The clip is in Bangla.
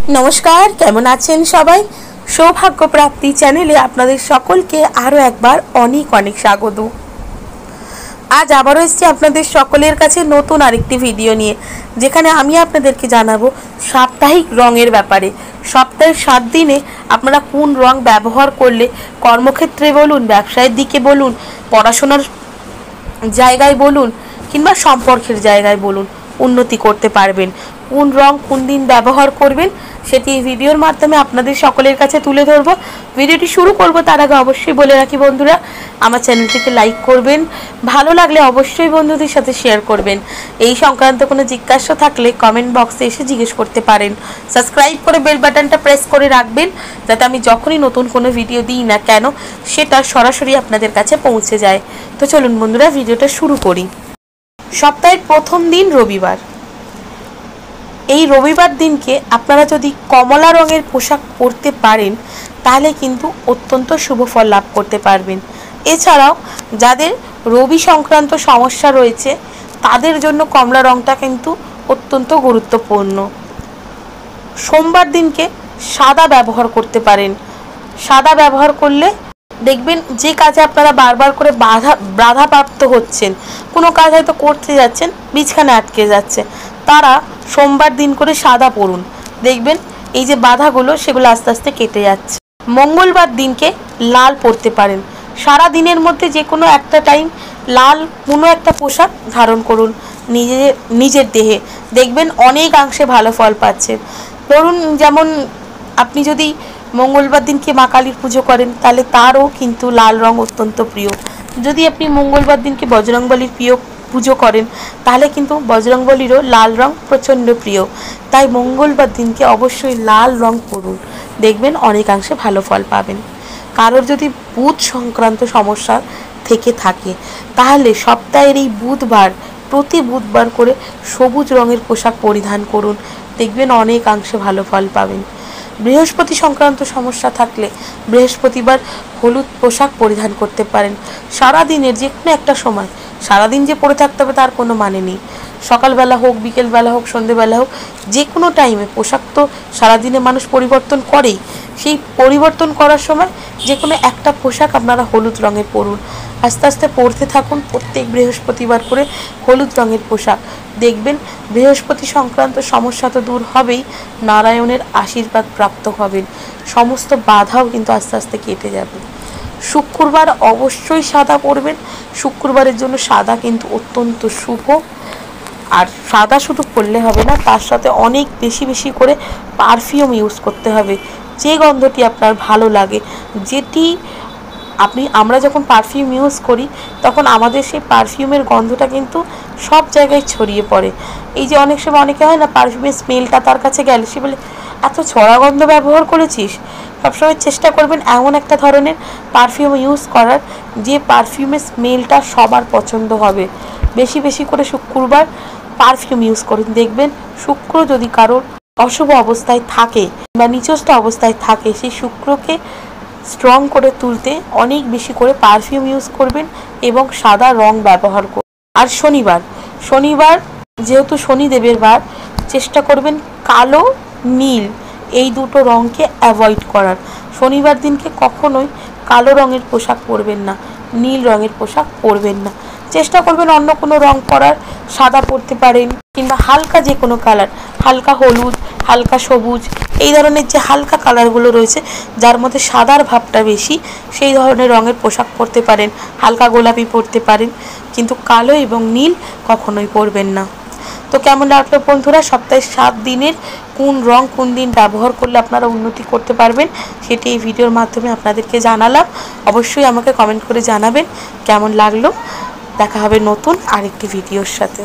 नमस्कार केमन आছেন सबाई सौभाग्य प्राप्ति चैनेले आपनादेर सकलके आरो एकबार अनेक अनेक स्वागत। आज आबारो एसेछि आपनादेर सकलेर काछे नतून आरेकटी भिडियो निये जेखाने आमि आपनादेरके जानाबो साप्ताहिक रंगेर ब्यापारे। सप्ताहे 7 दिने आपनारा कोन रंग व्यवहार करले कर्मक्षेत्रे बोलुन, व्यवसायेर दिके बोलुन, पढ़ाशोनार जायगाय बोलुन किंबा सम्पर्केर जायगाय बोलुन उन्नति करते पारबेन। कोन रंग कोन दिन व्यवहार करबेन सेटी भिडियोर माध्यमे आपनादेर सकलेर काछे तुले धरबो। भिडियोटी शुरू करब तार आगे अवश्यई बोले राखी बंधुरा आमार चैनेलटिके लाइक करबेन, भालो लागले अवश्यई बंधुदेर साथे शेयर करबेन। एई संक्रांत कोनो जिज्ञासा थाकले कमेंट बक्से एसे जिज्ञेस करते पारेन। सबस्क्राइब करे बेल बाटनटा प्रेस करे राखबेन जाते आमि जखोनी नतुन कोनो भिडियो दिई ना केन सेटा सरासरि आपनादेर काछे पौंछे जाय। तो चलुन बंधुरा भिडियोटा शुरू करी। सप्ताहेर प्रथम दिन रविवार। এই রবিবার দিনকে আপনারা যদি কমলা রঙের পোশাক পরতে পারেন তাহলে কিন্তু অত্যন্ত শুভ ফল লাভ করতে পারবেন। এছাড়াও যাদের রবি সংক্রান্ত সমস্যা রয়েছে তাদের জন্য কমলা রংটা কিন্তু অত্যন্ত গুরুত্বপূর্ণ। সোমবার দিনকে সাদা ব্যবহার করতে পারেন। সাদা ব্যবহার করলে দেখবেন যে কাজে আপনারা বারবার করে বাধাপ্রাপ্ত হচ্ছেন, কোনো কাজ হয়তো করতে যাচ্ছেন বিছখানে আটকে যাচ্ছে, তারা সোমবার দিন করে সাদা পরুন, দেখবেন এই যে বাধাগুলো সেগুলো আস্তে আস্তে কেটে যাচ্ছে। মঙ্গলবার দিনকে লাল পরতে পারেন। সারা দিনের মধ্যে যে কোনো একটা টাইম লাল কোনো একটা পোশাক ধারণ করুন নিজের দেহে, দেখবেন অনেকাংশে ভালো ফল পাচ্ছেন। ধরুন যেমন আপনি যদি মঙ্গলবার দিনকে মা কালীর পুজো করেন তাহলে তারও কিন্তু লাল রং অত্যন্ত প্রিয়। যদি আপনি মঙ্গলবার দিনকে বজরংবলীর পুজো করেন তাহলে কিন্তু বজরংবলীরও লাল রং প্রচণ্ড প্রিয়। তাই মঙ্গলবার দিনকে অবশ্যই লাল রং পরুন, দেখবেন অনেকাংশে ভালো ফল পাবেন। কারোর যদি বুধ সংক্রান্ত সমস্যা থেকে থাকে তাহলে সপ্তাহের এই বুধবার প্রতি বুধবার করে সবুজ রঙের পোশাক পরিধান করুন, দেখবেন অনেকাংশে ভালো ফল পাবেন। বৃহস্পতি সংক্রান্ত সমস্যা থাকলে বৃহস্পতিবার হলুদ পোশাক পরিধান করতে পারেন। সারা দিনের যে কোনো একটা সময়, সারাদিন যে পরে থাকতে হবে তার কোনো মানে নেই, সকালবেলা হোক বিকেলবেলা হোক সন্ধ্যেবেলা হোক যে কোনো টাইমে পোশাক তো সারাদিনে মানুষ পরিবর্তন করেই। সেই পরিবর্তন করার সময় যে কোনো একটা পোশাক আপনারা হলুদ রঙের পরুন, আস্তে আস্তে পরতে থাকুন প্রত্যেক বৃহস্পতিবার করে হলুদ রঙের পোশাক, দেখবেন বৃহস্পতি সংক্রান্ত সমস্যা তো দূর হবেই, নারায়ণের আশীর্বাদ প্রাপ্ত হবেন, সমস্ত বাধাও কিন্তু আস্তে আস্তে কেটে যাবে। শুক্রবার অবশ্যই সাদা পরবেন। শুক্রবারের জন্য সাদা কিন্তু অত্যন্ত শুভ। আর সাদা শুধু পরলে হবে না, তার সাথে অনেক বেশি বেশি করে পারফিউম ইউজ করতে হবে, যে গন্ধটি আপনার ভালো লাগে, যেটি আমরা যখন পারফিউম ইউজ করি তখন আমাদের সেই পারফিউমের গন্ধটা কিন্তু সব জায়গায় ছড়িয়ে পড়ে। এই যে অনেক সময় অনেকে হয় না পারফিউমের স্মেলটা তার কাছে গেলে সে বলে এত ছড়া গন্ধ ব্যবহার করেছিস। সবসময় চেষ্টা করবেন এমন একটা ধরনের পারফিউম ইউজ করার যে পারফিউমের স্মেলটা সবার পছন্দ হবে। বেশি বেশি করে শুক্রবার পারফিউম ইউজ করুন, দেখবেন শুক্র যদি কারোর অশুভ অবস্থায় থাকে বা নিচস্থ অবস্থায় থাকে সেই শুক্রকে স্ট্রং করে তুলতে অনেক বেশি করে পারফিউম ইউজ করবেন এবং সাদা রং ব্যবহার করবেন। আর শনিবার যেহেতু শনিদেবের বার, চেষ্টা করবেন কালো নীল এই দুটো রঙকে অ্যাভয়েড করার। শনিবার দিনকে কখনোই কালো রঙের পোশাক পরবেন না, নীল রঙের পোশাক পরবেন না, চেষ্টা করবেন অন্য কোনো রং পরার। সাদা পরতে পারেন কিংবা হালকা যে কোনো কালার, হালকা হলুদ, হালকা সবুজ, এই ধরনের যে হালকা কালারগুলো রয়েছে যার মধ্যে সাদার ভাবটা বেশি সেই ধরনের রঙের পোশাক পরতে পারেন। হালকা গোলাপি পরতে পারেন, কিন্তু কালো এবং নীল কখনোই পরবেন না। তো কেমন লাগলো বন্ধুরা সপ্তাহে 7 দিনের কোন রং কোন দিন ব্যবহার করলে আপনারা উন্নতি করতে পারবেন সেটি এই ভিডিওর মাধ্যমে আপনাদেরকে জানালাম। অবশ্যই আমাকে কমেন্ট করে জানাবেন কেমন লাগলো। দেখা হবে নতুন আরেকটি ভিডিওর সাথে।